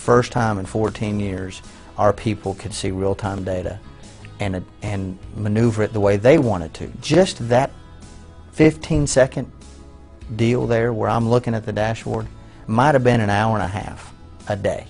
first time in 14 years our people could see real-time data and maneuver it the way they wanted to. Just that 15-second deal there where I'm looking at the dashboard might have been an hour and a half a day.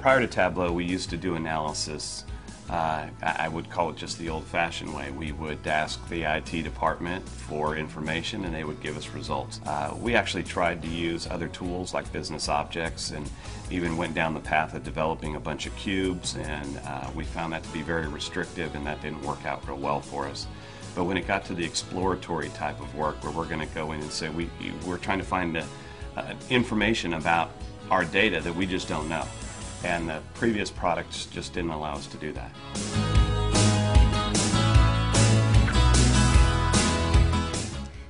Prior to Tableau, we used to do analysis. I would call it just the old-fashioned way. We would ask the IT department for information and they would give us results. We actually tried to use other tools like business objects and even went down the path of developing a bunch of cubes, and we found that to be very restrictive and that didn't work out real well for us. But when it got to the exploratory type of work where we're going to go in and say we're trying to find information about our data that we just don't know. And the previous products just didn't allow us to do that.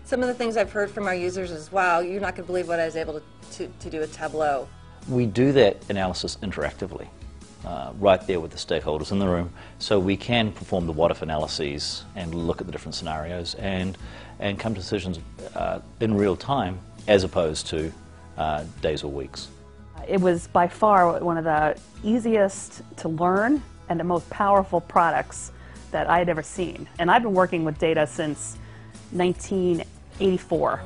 Some of the things I've heard from our users is, wow, you're not going to believe what I was able to do with Tableau. We do that analysis interactively, right there with the stakeholders in the room, so we can perform the what-if analyses and look at the different scenarios and come to decisions in real time as opposed to days or weeks. It was by far one of the easiest to learn and the most powerful products that I had ever seen. And I've been working with data since 1984.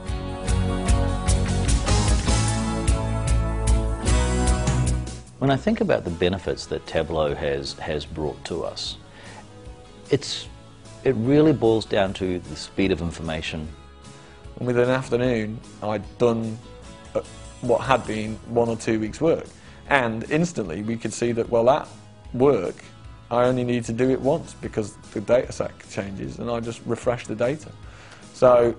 When I think about the benefits that Tableau has brought to us, it really boils down to the speed of information. Within an afternoon, I'd done what had been 1 or 2 weeks' work, and instantly we could see that, well, that work I only need to do it once because the data set changes, and I just refresh the data. So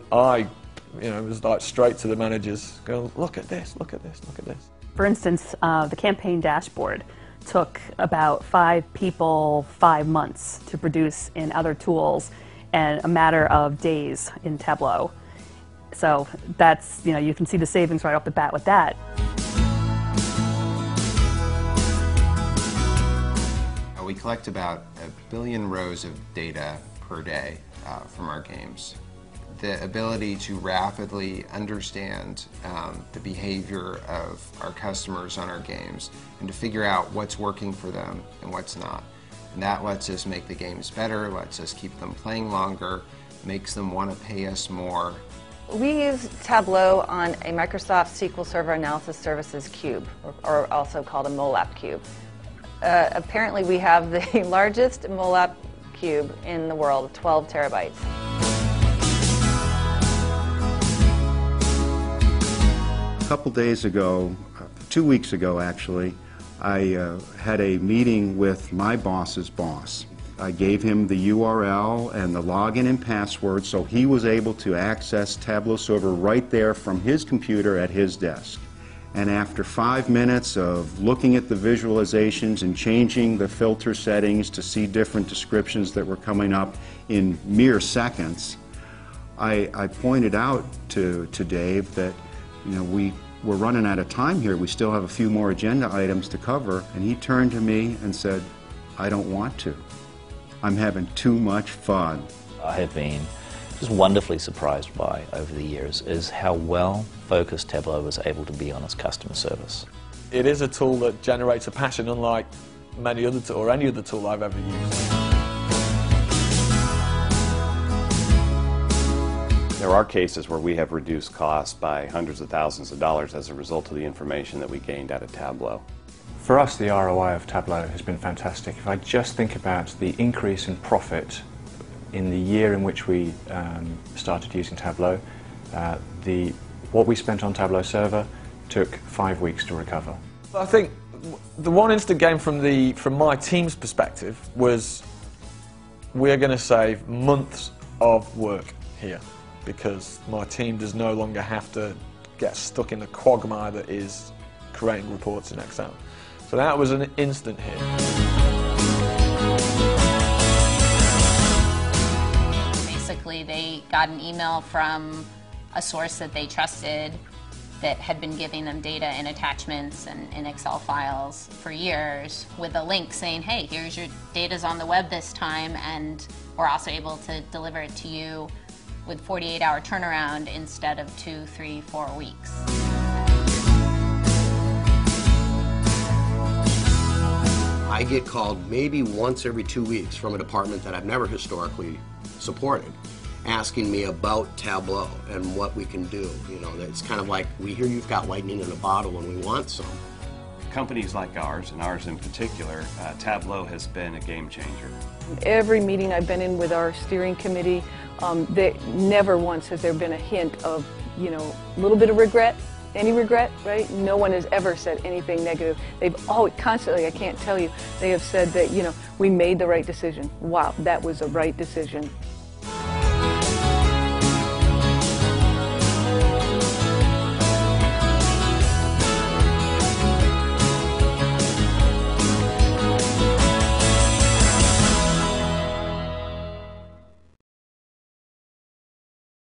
it was like straight to the managers, going, look at this, look at this, look at this. For instance, the campaign dashboard took about 5 people 5 months to produce in other tools, and a matter of days in Tableau. So that's, you can see the savings right off the bat with that. We collect about 1 billion rows of data per day from our games. The ability to rapidly understand the behavior of our customers on our games and to figure out what's working for them and what's not. And that lets us make the games better, lets us keep them playing longer, makes them want to pay us more. We use Tableau on a Microsoft SQL Server Analysis Services cube, or also called a MOLAP cube. Apparently we have the largest MOLAP cube in the world, 12 terabytes. A couple days ago, 2 weeks ago actually, I had a meeting with my boss's boss. I gave him the URL and the login and password so he was able to access Tableau Server right there from his computer at his desk. And after 5 minutes of looking at the visualizations and changing the filter settings to see different descriptions that were coming up in mere seconds, I pointed out to Dave that we're running out of time here. We still have a few more agenda items to cover. And he turned to me and said, I don't want to. I'm having too much fun. I have been just wonderfully surprised by, over the years, is how well focused Tableau was able to be on its customer service. It is a tool that generates a passion unlike many other tools, or any other tool I've ever used. There are cases where we have reduced costs by hundreds of thousands of dollars as a result of the information that we gained out of Tableau. For us, the ROI of Tableau has been fantastic. If I just think about the increase in profit in the year in which we started using Tableau, what we spent on Tableau Server took 5 weeks to recover. I think the one instant gain from my team's perspective was we're going to save months of work here because my team does no longer have to get stuck in the quagmire that is creating reports in Excel. So that was an instant hit. Basically, they got an email from a source that they trusted that had been giving them data and attachments and in Excel files for years with a link saying, hey, here's your data's on the web this time, and we're also able to deliver it to you with 48-hour turnaround instead of 2, 3, 4 weeks. I get called maybe once every 2 weeks from a department that I've never historically supported, asking me about Tableau and what we can do. You know, it's kind of like, we hear you've got lightning in a bottle and we want some. Companies like ours, and ours in particular, Tableau has been a game changer. Every meeting I've been in with our steering committee, never once has there been a hint of, you know, a little bit of regret. Any regret, right? No one has ever said anything negative. They've always, constantly, I can't tell you, they have said that, you know, we made the right decision. Wow, that was the right decision.